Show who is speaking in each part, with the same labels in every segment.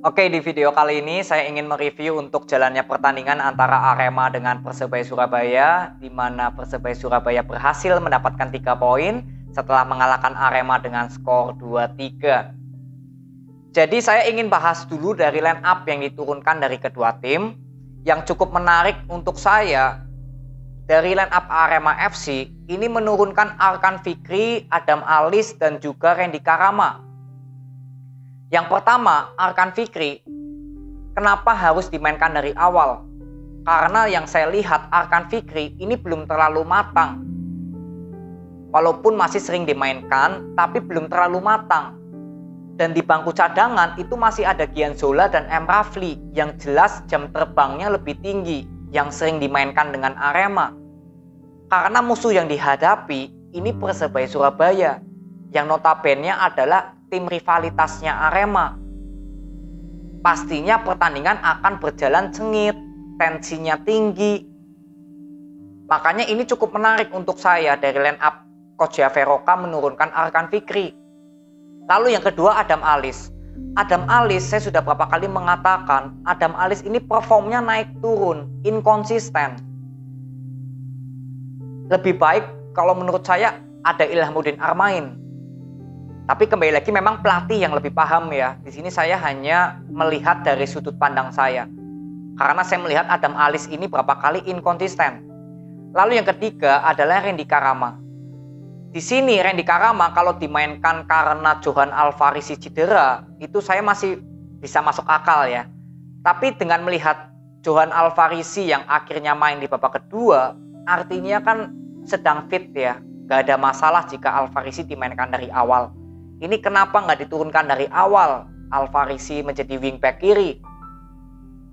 Speaker 1: Oke, di video kali ini saya ingin mereview untuk jalannya pertandingan antara Arema dengan Persebaya Surabaya, di mana Persebaya Surabaya berhasil mendapatkan 3 poin setelah mengalahkan Arema dengan skor 2-3. Jadi saya ingin bahas dulu dari line up yang diturunkan dari kedua tim. Yang cukup menarik untuk saya, dari line up Arema FC, ini menurunkan Arkan Fikri, Adam Alis, dan juga Randy Karama. Yang pertama, Arkan Fikri, kenapa harus dimainkan dari awal? Karena yang saya lihat Arkan Fikri ini belum terlalu matang. Walaupun masih sering dimainkan, tapi belum terlalu matang. Dan di bangku cadangan itu masih ada Gian Zola dan M. Rafli yang jelas jam terbangnya lebih tinggi, yang sering dimainkan dengan Arema. Karena musuh yang dihadapi ini Persebaya Surabaya, yang notabene adalah tim rivalitasnya Arema. Pastinya pertandingan akan berjalan sengit, tensinya tinggi. Makanya ini cukup menarik untuk saya dari line up Coach Javeroka menurunkan Arkan Fikri. Lalu yang kedua Adam Alis. Adam Alis saya sudah berapa kali mengatakan Adam Alis ini performnya naik turun, inkonsisten. Lebih baik kalau menurut saya ada Ilhamuddin Armain. Tapi kembali lagi memang pelatih yang lebih paham ya. Di sini saya hanya melihat dari sudut pandang saya. Karena saya melihat Adam Alis ini berapa kali inkonsisten. Lalu yang ketiga adalah Randy Karama. Di sini Randy Karama kalau dimainkan karena Johan Alfarisi cedera, itu saya masih bisa masuk akal ya. Tapi dengan melihat Johan Alfarisi yang akhirnya main di babak kedua, artinya kan sedang fit ya. Gak ada masalah jika Alfarisi dimainkan dari awal. Ini kenapa nggak diturunkan dari awal Alfarisi menjadi wingback kiri?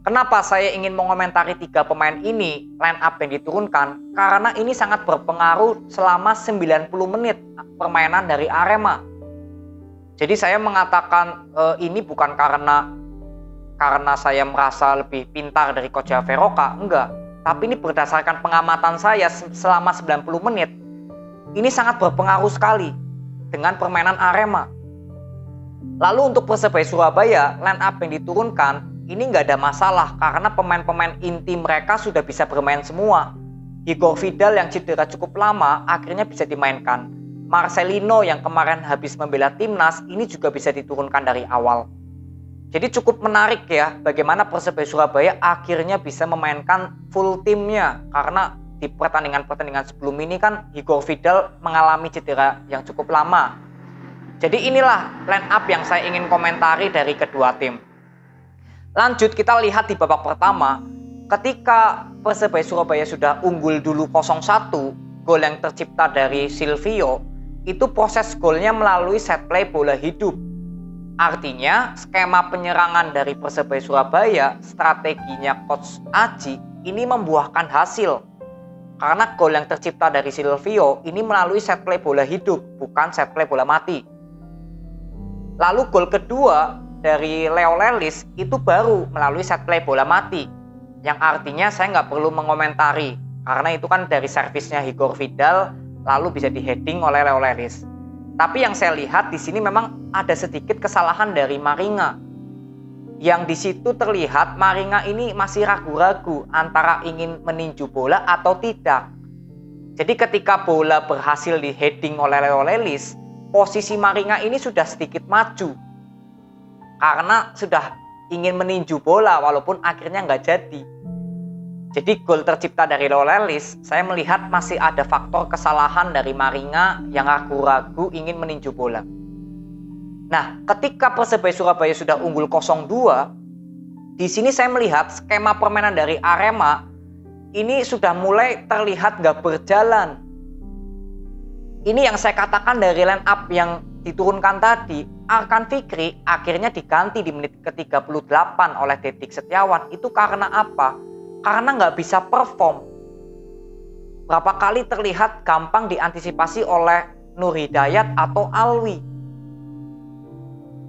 Speaker 1: Kenapa saya ingin mengomentari 3 pemain ini, line up yang diturunkan? Karena ini sangat berpengaruh selama 90 menit permainan dari Arema. Jadi saya mengatakan ini bukan karena saya merasa lebih pintar dari Coach Javeroka, enggak. Tapi ini berdasarkan pengamatan saya selama 90 menit. Ini sangat berpengaruh sekali dengan permainan Arema. Lalu untuk Persebaya Surabaya, line up yang diturunkan ini nggak ada masalah karena pemain-pemain inti mereka sudah bisa bermain semua. Igor Vidal yang cedera cukup lama akhirnya bisa dimainkan. Marcelino yang kemarin habis membela timnas ini juga bisa diturunkan dari awal. Jadi cukup menarik ya bagaimana Persebaya Surabaya akhirnya bisa memainkan full timnya. Karena di pertandingan-pertandingan sebelum ini kan Igor Vidal mengalami cedera yang cukup lama. Jadi inilah line up yang saya ingin komentari dari kedua tim. Lanjut kita lihat di babak pertama, ketika Persebaya Surabaya sudah unggul dulu 0-1, gol yang tercipta dari Silvio, itu proses golnya melalui set play bola hidup. Artinya skema penyerangan dari Persebaya Surabaya, strateginya Coach Aji ini membuahkan hasil. Karena gol yang tercipta dari Silvio ini melalui set play bola hidup, bukan set play bola mati. Lalu gol kedua dari Leo Lelis itu baru melalui set play bola mati, yang artinya saya nggak perlu mengomentari karena itu kan dari servisnya Igor Vidal lalu bisa di-heading oleh Leo Lelis. Tapi yang saya lihat di sini memang ada sedikit kesalahan dari Maringa, yang di situ terlihat Maringa ini masih ragu-ragu antara ingin meninju bola atau tidak. Jadi ketika bola berhasil di-heading oleh Leo Lelis, posisi Maringa ini sudah sedikit maju karena sudah ingin meninju bola walaupun akhirnya nggak jadi. Jadi gol tercipta dari Leo Lelis, saya melihat masih ada faktor kesalahan dari Maringa yang ragu-ragu ingin meninju bola. Nah, ketika Persebaya Surabaya sudah unggul 0-2, di sini saya melihat skema permainan dari Arema ini sudah mulai terlihat nggak berjalan. Ini yang saya katakan dari line up yang diturunkan tadi. Arkan Fikri akhirnya diganti di menit ke-38 oleh Dedik Setiawan. Itu karena apa? Karena nggak bisa perform. Berapa kali terlihat gampang diantisipasi oleh Nur Hidayat atau Alwi.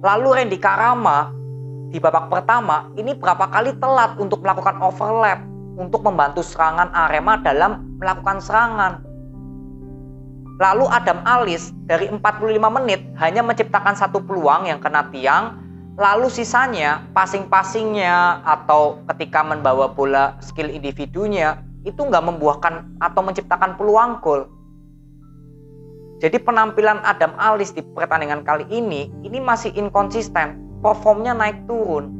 Speaker 1: Lalu Randy Karama di babak pertama ini berapa kali telat untuk melakukan overlap untuk membantu serangan Arema dalam melakukan serangan. Lalu Adam Alis dari 45 menit hanya menciptakan 1 peluang yang kena tiang. Lalu sisanya, passing-passingnya atau ketika membawa bola skill individunya, itu nggak membuahkan atau menciptakan peluang gol. Jadi penampilan Adam Alis di pertandingan kali ini masih inkonsisten, performnya naik turun.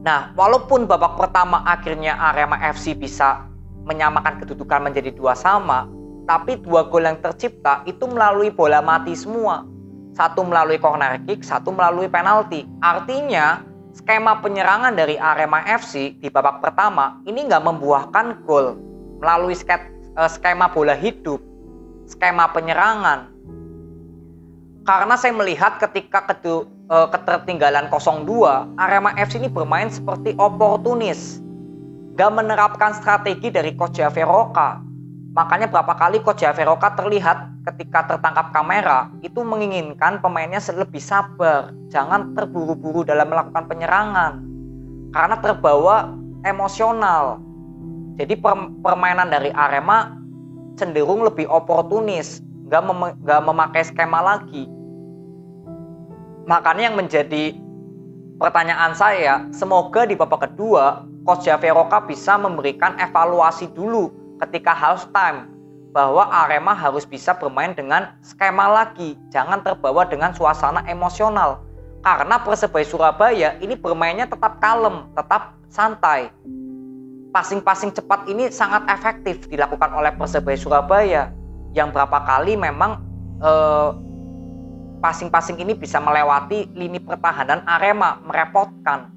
Speaker 1: Nah, walaupun babak pertama akhirnya Arema FC bisa menyamakan kedudukan menjadi 2-2, tapi 2 gol yang tercipta itu melalui bola mati semua. Satu melalui corner kick, satu melalui penalti. Artinya skema penyerangan dari Arema FC di babak pertama ini nggak membuahkan gol melalui skema bola hidup, skema penyerangan. Karena saya melihat ketika ketertinggalan 0-2, Arema FC ini bermain seperti oportunis, nggak menerapkan strategi dari Coach Javeroka. Makanya berapa kali Coach Javeroka terlihat ketika tertangkap kamera itu menginginkan pemainnya lebih sabar, jangan terburu-buru dalam melakukan penyerangan karena terbawa emosional. Jadi permainan dari Arema cenderung lebih oportunis, nggak memakai skema lagi. Makanya yang menjadi pertanyaan saya, semoga di babak kedua Coach Javeroka bisa memberikan evaluasi dulu ketika halftime bahwa Arema harus bisa bermain dengan skema lagi, jangan terbawa dengan suasana emosional. Karena Persebaya Surabaya ini bermainnya tetap kalem, tetap santai. Passing-passing cepat ini sangat efektif dilakukan oleh Persebaya Surabaya, yang berapa kali memang passing-passing ini bisa melewati lini pertahanan Arema, merepotkan.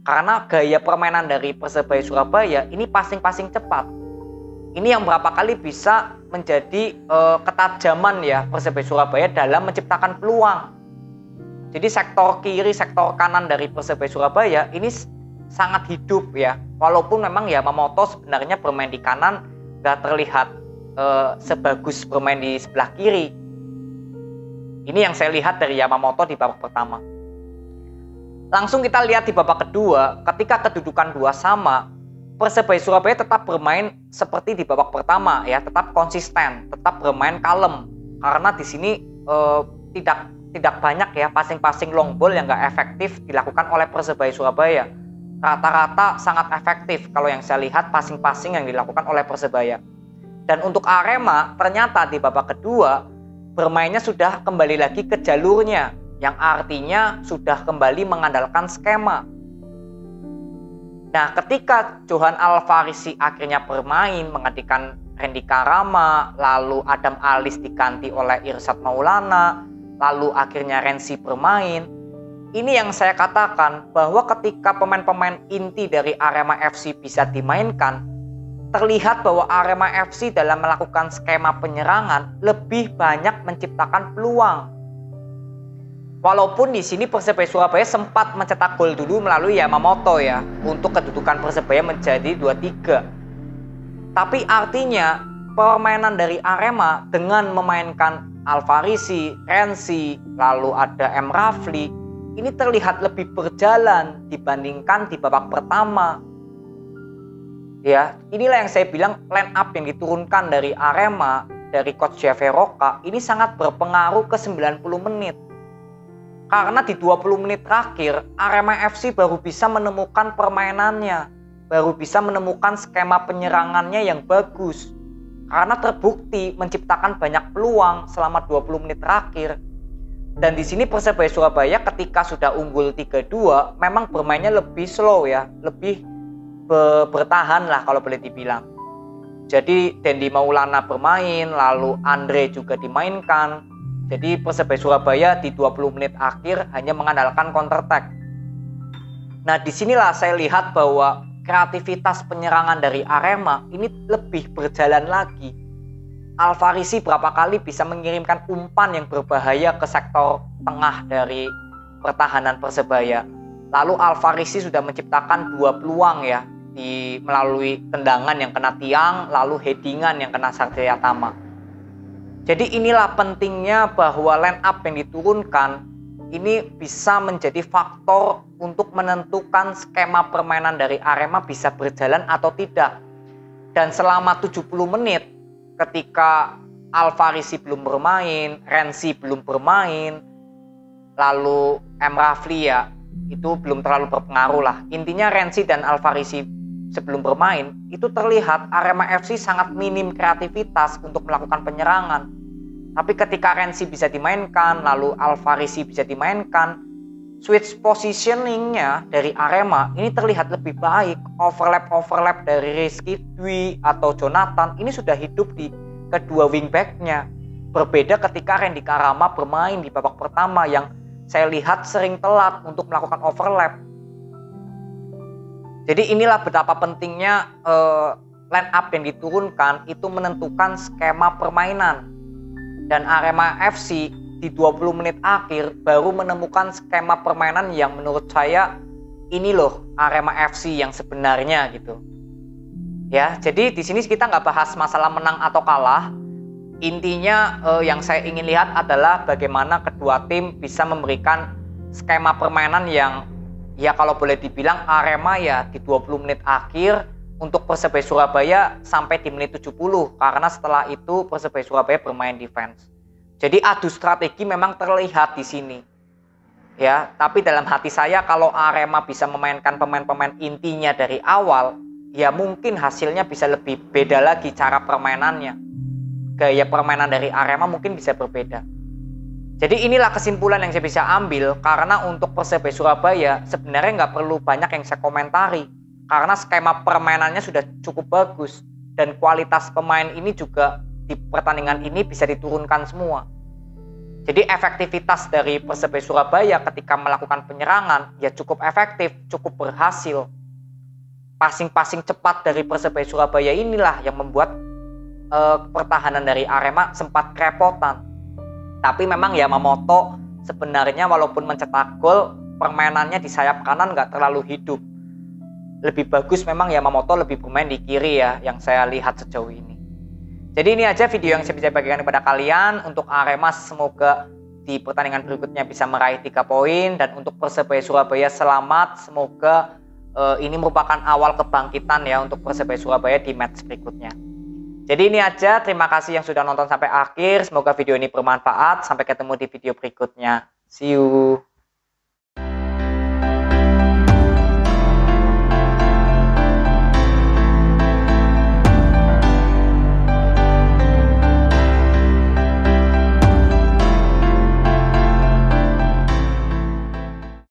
Speaker 1: Karena gaya permainan dari Persebaya Surabaya ini passing-passing cepat. Ini yang berapa kali bisa menjadi ketajaman ya Persebaya Surabaya dalam menciptakan peluang. Jadi sektor kiri, sektor kanan dari Persebaya Surabaya ini sangat hidup ya. Walaupun memang Yamamoto sebenarnya bermain di kanan gak terlihat sebagus bermain di sebelah kiri. Ini yang saya lihat dari Yamamoto di babak pertama. Langsung kita lihat di babak kedua, ketika kedudukan 2-2, Persebaya Surabaya tetap bermain seperti di babak pertama ya, tetap konsisten, tetap bermain kalem. Karena di sini tidak banyak ya passing-passing long ball yang nggak efektif dilakukan oleh Persebaya Surabaya. Rata-rata sangat efektif kalau yang saya lihat passing-passing yang dilakukan oleh Persebaya. Dan untuk Arema ternyata di babak kedua bermainnya sudah kembali lagi ke jalurnya, yang artinya sudah kembali mengandalkan skema. Nah, ketika Johan Alfarisi akhirnya bermain menggantikan Randy Karama, lalu Adam Alis diganti oleh Irsad Maulana, lalu akhirnya Renzi bermain. Ini yang saya katakan bahwa ketika pemain-pemain inti dari Arema FC bisa dimainkan, terlihat bahwa Arema FC dalam melakukan skema penyerangan lebih banyak menciptakan peluang. Walaupun di sini Persebaya Surabaya sempat mencetak gol dulu melalui Yamamoto ya, untuk kedudukan Persebaya menjadi 2-3. Tapi artinya permainan dari Arema dengan memainkan Alfarisi, Renzi, lalu ada M. Rafli, ini terlihat lebih berjalan dibandingkan di babak pertama. Ya, inilah yang saya bilang line up yang diturunkan dari Arema, dari Coach Javeroka, ini sangat berpengaruh ke 90 menit. Karena di 20 menit terakhir, Arema FC baru bisa menemukan permainannya, baru bisa menemukan skema penyerangannya yang bagus. Karena terbukti menciptakan banyak peluang selama 20 menit terakhir. Dan di sini Persebaya Surabaya ketika sudah unggul 3-2, memang bermainnya lebih slow ya, lebih bertahan lah kalau boleh dibilang. Jadi Dendi Maulana bermain, lalu Andre juga dimainkan. Jadi Persebaya Surabaya di 20 menit akhir hanya mengandalkan counter attack. Nah, disinilah saya lihat bahwa kreativitas penyerangan dari Arema ini lebih berjalan lagi. Alfarisi berapa kali bisa mengirimkan umpan yang berbahaya ke sektor tengah dari pertahanan Persebaya. Lalu Alfarisi sudah menciptakan 2 peluang ya, melalui tendangan yang kena tiang, lalu headingan yang kena Satria Tama. Jadi inilah pentingnya bahwa line up yang diturunkan ini bisa menjadi faktor untuk menentukan skema permainan dari Arema bisa berjalan atau tidak. Dan selama 70 menit ketika Alfarisi belum bermain, Renzi belum bermain, lalu M. Rafli ya, itu belum terlalu berpengaruh lah. Intinya Renzi dan Alvarisi sebelum bermain itu terlihat Arema FC sangat minim kreativitas untuk melakukan penyerangan. Tapi ketika Renzi bisa dimainkan, lalu Alvarisi bisa dimainkan, switch positioningnya dari Arema ini terlihat lebih baik. Overlap dari Rizky Dwi atau Jonathan ini sudah hidup di kedua wingbacknya. Berbeda ketika Randy Karama bermain di babak pertama yang saya lihat sering telat untuk melakukan overlap. Jadi inilah betapa pentingnya line up yang diturunkan itu menentukan skema permainan. Dan Arema FC di 20 menit akhir baru menemukan skema permainan yang menurut saya ini loh Arema FC yang sebenarnya gitu. Ya, jadi di sini kita nggak bahas masalah menang atau kalah. Intinya yang saya ingin lihat adalah bagaimana kedua tim bisa memberikan skema permainan yang ya kalau boleh dibilang Arema ya di 20 menit akhir, untuk Persebaya Surabaya sampai di menit 70 karena setelah itu Persebaya Surabaya bermain defense. Jadi adu strategi memang terlihat di sini. Ya, tapi dalam hati saya kalau Arema bisa memainkan pemain-pemain intinya dari awal, ya mungkin hasilnya bisa lebih beda lagi cara permainannya. Gaya permainan dari Arema mungkin bisa berbeda. Jadi inilah kesimpulan yang saya bisa ambil, karena untuk Persebaya Surabaya sebenarnya nggak perlu banyak yang saya komentari, karena skema permainannya sudah cukup bagus dan kualitas pemain ini juga di pertandingan ini bisa diturunkan semua. Jadi efektivitas dari Persebaya Surabaya ketika melakukan penyerangan ya cukup efektif, cukup berhasil. Passing-passing cepat dari Persebaya Surabaya inilah yang membuat pertahanan dari Arema sempat kerepotan. Tapi memang Yamamoto sebenarnya walaupun mencetak gol, permainannya di sayap kanan nggak terlalu hidup. Lebih bagus memang Yamamoto lebih bermain di kiri ya, yang saya lihat sejauh ini. Jadi ini aja video yang saya bisa bagikan kepada kalian. Untuk Arema semoga di pertandingan berikutnya bisa meraih 3 poin. Dan untuk Persebaya Surabaya selamat. Semoga ini merupakan awal kebangkitan ya untuk Persebaya Surabaya di match berikutnya. Jadi ini aja, terima kasih yang sudah nonton sampai akhir. Semoga video ini bermanfaat. Sampai ketemu di video berikutnya. See you.